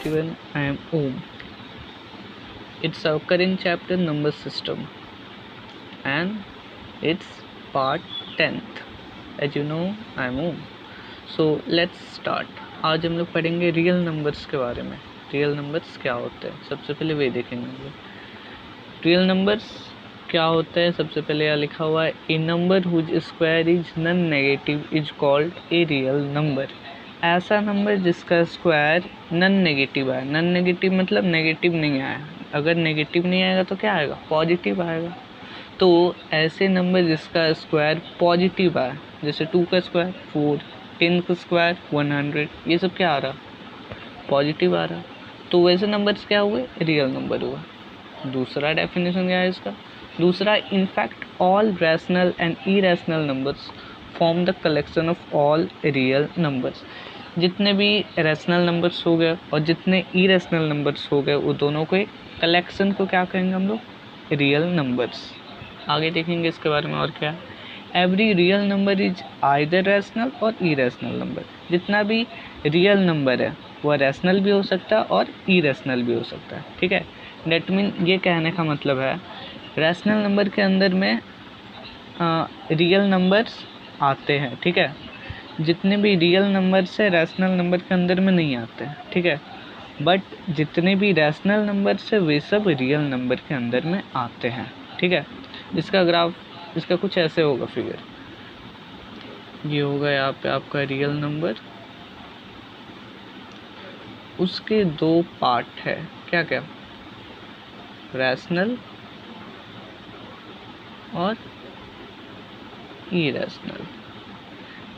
everyone, I am Om. It's our current chapter number system and it's part 10th. As you know, I am Om. So let's start. आज हम लोग पढ़ेंगे real numbers के बारे में. Real numbers क्या होते हैं सबसे पहले वे देखेंगे हम लोग. रियल नंबर्स क्या होता है सबसे पहले यहाँ लिखा हुआ है a number whose square is non negative is called a real number. ऐसा नंबर जिसका स्क्वायर नॉन नेगेटिव आया. नॉन नेगेटिव मतलब नेगेटिव नहीं आया. अगर नेगेटिव नहीं आएगा तो क्या आएगा, पॉजिटिव आएगा. तो ऐसे नंबर जिसका स्क्वायर पॉजिटिव आया, जैसे 2 का स्क्वायर 4, 10 का स्क्वायर 100, ये सब क्या आ रहा, पॉजिटिव आ रहा. तो वैसे नंबर्स क्या हुए, रियल नंबर हुआ. दूसरा डेफिनेशन क्या है इसका, दूसरा in fact all rational and irrational numbers form the collection of all real numbers. जितने भी रैशनल नंबर्स हो गए और जितने इरेशनल नंबर्स हो गए वो दोनों को कलेक्शन को क्या कहेंगे हम लोग, रियल नंबर्स. आगे देखेंगे इसके बारे में और क्या. Every real number is either rational और इरेशनल नंबर. जितना भी रियल नंबर है वह रैशनल भी हो सकता है और इरेशनल भी हो सकता है. ठीक है, डेट मीन ये कहने का मतलब है रैशनल नंबर के अंदर में रियल नंबर्स आते हैं. ठीक है, जितने भी रियल नंबर्स है रैशनल नंबर के अंदर में नहीं आते हैं. ठीक है, बट जितने भी रैशनल नंबर्स है वे सब रियल नंबर के अंदर में आते हैं. ठीक है, इसका ग्राफ इसका कुछ ऐसे होगा फिगर. ये होगा यहाँ पे आपका रियल नंबर, उसके 2 पार्ट है. क्या क्या, रैशनल और इरेशनल.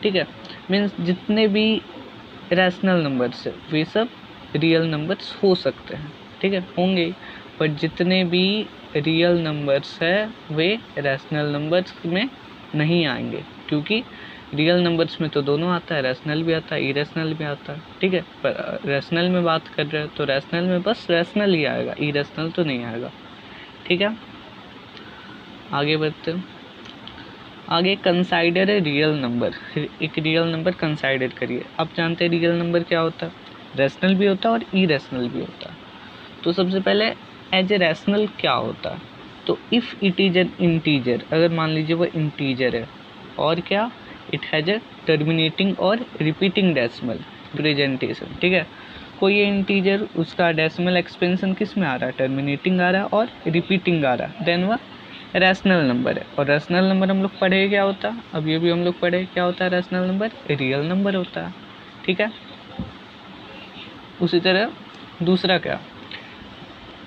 ठीक है, मीन्स जितने भी रैशनल नंबर्स है वे सब रियल नंबर्स हो सकते हैं. ठीक है, होंगे, पर जितने भी रियल नंबर्स है वे रैशनल नंबर्स में नहीं आएंगे, क्योंकि रियल नंबर्स में तो दोनों आता है, रैशनल भी आता है इरेशनल भी आता है. ठीक है, पर रैशनल में बात कर रहे हैं तो रैशनल में बस रैशनल ही आएगा, इरेशनल तो नहीं आएगा. ठीक है, आगे बढ़ते हैं. आगे कंसाइडर है रियल नंबर. एक रियल नंबर कंसाइडर करिए. आप जानते हैं रियल नंबर क्या होता है, रैशनल भी होता है और इरेशनल भी होता है. तो सबसे पहले एज ए रैशनल क्या होता है, तो if it is an integer, अगर मान लीजिए वो इंटीजर है और क्या, इट हैज़ ए टर्मिनेटिंग और रिपीटिंग डेसिमल रिप्रेजेंटेशन. ठीक है, कोई ये इंटीजर उसका डेसिमल एक्सपेंशन किस में आ रहा है, टर्मिनेटिंग आ रहा है और रिपीटिंग आ रहा है, देन वह रैशनल नंबर है. और रैशनल नंबर हम लोग पढ़े क्या होता है, अब ये भी हम लोग पढ़े क्या होता है, रैशनल नंबर रियल नंबर होता है. ठीक है, उसी तरह दूसरा क्या,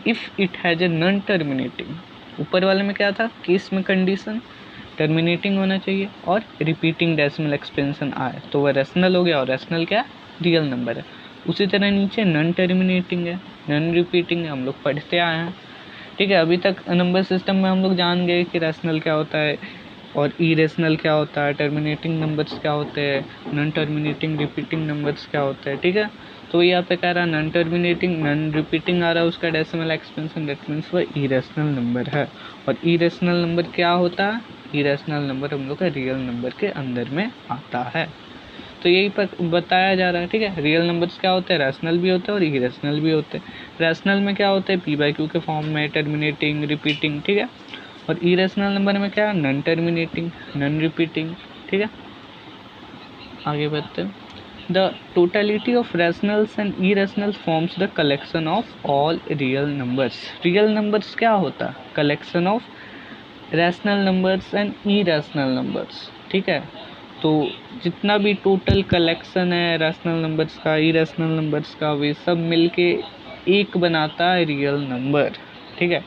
if it has a non terminating. ऊपर वाले में क्या था, केस में कंडीशन टर्मिनेटिंग होना चाहिए और रिपीटिंग डेसिमल एक्सपेंशन आए तो वह रैशनल हो गया, और रैशनल क्या, रियल नंबर है. उसी तरह नीचे नॉन टर्मिनेटिंग है, नॉन रिपीटिंग है, हम लोग पढ़ते आए हैं. ठीक है, अभी तक नंबर सिस्टम में हम लोग जान गए कि रैशनल क्या होता है और इरेशनल क्या होता है, टर्मिनेटिंग नंबर्स क्या होते हैं, नॉन टर्मिनेटिंग रिपीटिंग नंबर्स क्या होते हैं. ठीक है, तो यहाँ पे कह रहा है नॉन टर्मिनेटिंग नॉन रिपीटिंग आ रहा है उसका डेसिमल एक्सपेंशन, दैट मीन्स वह इरेशनल नंबर है. और इरेशनल नंबर क्या होता है, इरेशनल नंबर हम लोग का रियल नंबर के अंदर में आता है. तो यही पर बताया जा रहा है. ठीक है, रियल नंबर्स क्या होते हैं, रैशनल भी होते हैं और इरेशनल भी होते हैं. रैशनल में क्या होता है, p/q के फॉर्म में, टर्मिनेटिंग रिपीटिंग. ठीक है, और इरेशनल नंबर में क्या, नॉन टर्मिनेटिंग नॉन रिपीटिंग. ठीक है, आगे बढ़ते हैं. The totality of rationals and irrationals forms the collection of all real numbers. Real numbers क्या होता है, collection of rational numbers and irrational numbers. ठीक है, तो जितना भी टोटल कलेक्शन है रैशनल नंबर्स का, इरेशनल नंबर्स का, वे सब मिलके एक बनाता है रियल नंबर. ठीक है,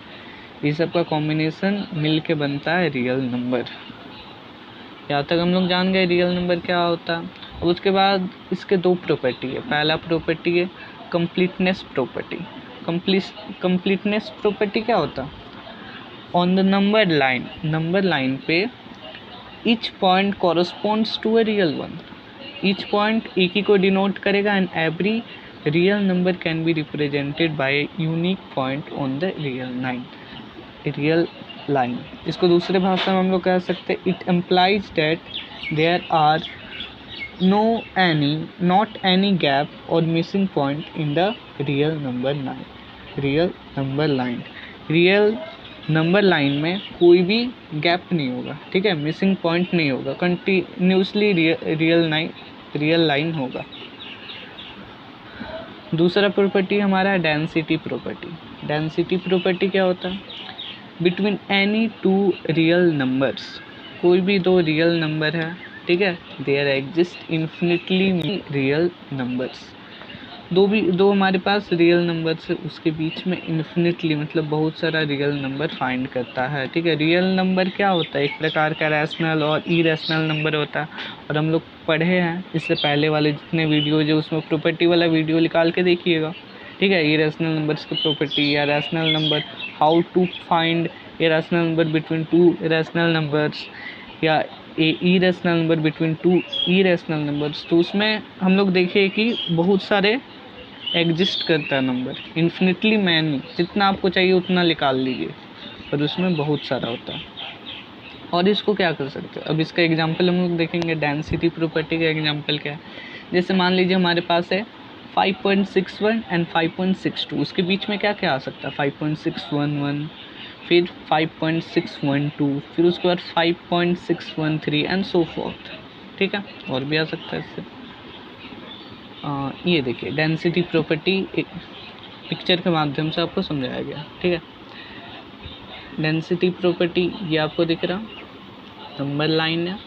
ये सब का कॉम्बिनेशन मिलके बनता है रियल नंबर. यहाँ तक हम लोग जान गए रियल नंबर क्या होता है. अब उसके बाद इसके 2 प्रॉपर्टी है. पहला प्रॉपर्टी है कंप्लीटनेस प्रॉपर्टी. कंप्लीटनेस प्रॉपर्टी क्या होता है, ऑन द नंबर लाइन पे each point corresponds to a real one. Each point एक ही को डिनोट करेगा and every real number can be represented by a unique point on the real line. इसको दूसरे भाषा में हम लोग कह सकते हैं, it employs that there are not any gap और missing point in the real number line. Real number line में कोई भी गैप नहीं होगा, ठीक है, मिसिंग पॉइंट नहीं होगा, कंटिन्यूसली रियल लाइन होगा। दूसरा प्रॉपर्टी हमारा है डेंसिटी प्रॉपर्टी। डेंसिटी प्रॉपर्टी क्या होता है? Between any two real numbers, कोई भी दो रियल नंबर है, ठीक है, there exist infinitely real numbers. दो हमारे पास रियल नंबर से उसके बीच में इन्फिनिटली मतलब बहुत सारा रियल नंबर फाइंड करता है, ठीक है। रियल नंबर क्या होता है? एक प्रकार का रैशनल और इरेशनल नंबर होता है, और हम लोग पढ़े हैं इससे पहले वाले जितने वीडियोज है उसमें प्रॉपर्टी वाला वीडियो निकाल के देखिएगा, ठीक है। इरेशनल नंबर्स की प्रॉपर्टी या rational number, how to find a rational number between two rational numbers, या irrational number between two irrational numbers. तो उसमें हम लोग देखे कि बहुत सारे एग्जिस्ट करता है नंबर, इन्फिनिटली मैनी, जितना आपको चाहिए उतना निकाल लीजिए, पर उसमें बहुत सारा होता है। और इसको क्या कर सकते हैं? अब इसका एग्जांपल हम लोग देखेंगे। डेंसिटी प्रॉपर्टी का एग्जांपल क्या है? जैसे मान लीजिए हमारे पास है 5.61 एंड 5.62, उसके बीच में क्या क्या आ सकता है? 5.611, फिर 5.612, फिर उसके बाद 5.613 एंड सो फोर्थ, ठीक है। और भी आ सकता है इससे। ये देखिए डेंसिटी प्रॉपर्टी एक पिक्चर के माध्यम से आपको समझाया गया, ठीक है। डेंसिटी प्रॉपर्टी ये आपको दिख रहा नंबर लाइन है,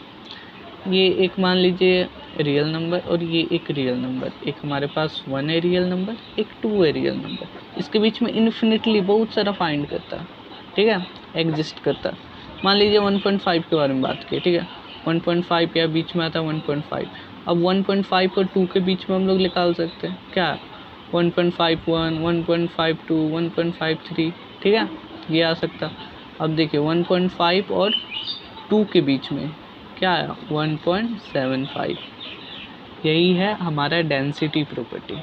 ये एक मान लीजिए रियल नंबर और ये एक रियल नंबर, एक हमारे पास 1 है रियल नंबर, एक 2 है रियल नंबर, इसके बीच में इन्फिनिटली बहुत सारा फाइंड करता है, ठीक है, एग्जिस्ट करता है। मान लीजिए 1.5 के बारे में बात की, ठीक है, 1.5 या बीच में आता है 1.5। अब 1.5 और 2 के बीच में हम लोग निकाल सकते हैं क्या? 1.51, 1.52, 1.53, ठीक है, ये आ सकता। अब देखिए 1.5 और 2 के बीच में क्या आया? 1.75। यही है हमारा density property.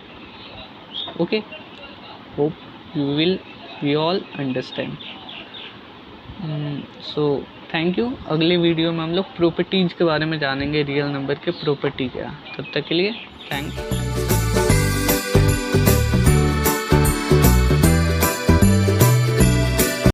Okay, hope you all understand. So thank you. अगले वीडियो में हम लोग प्रॉपर्टीज़ के बारे में जानेंगे, रियल नंबर के प्रॉपर्टी क्या। तब तक के लिए थैंक्स।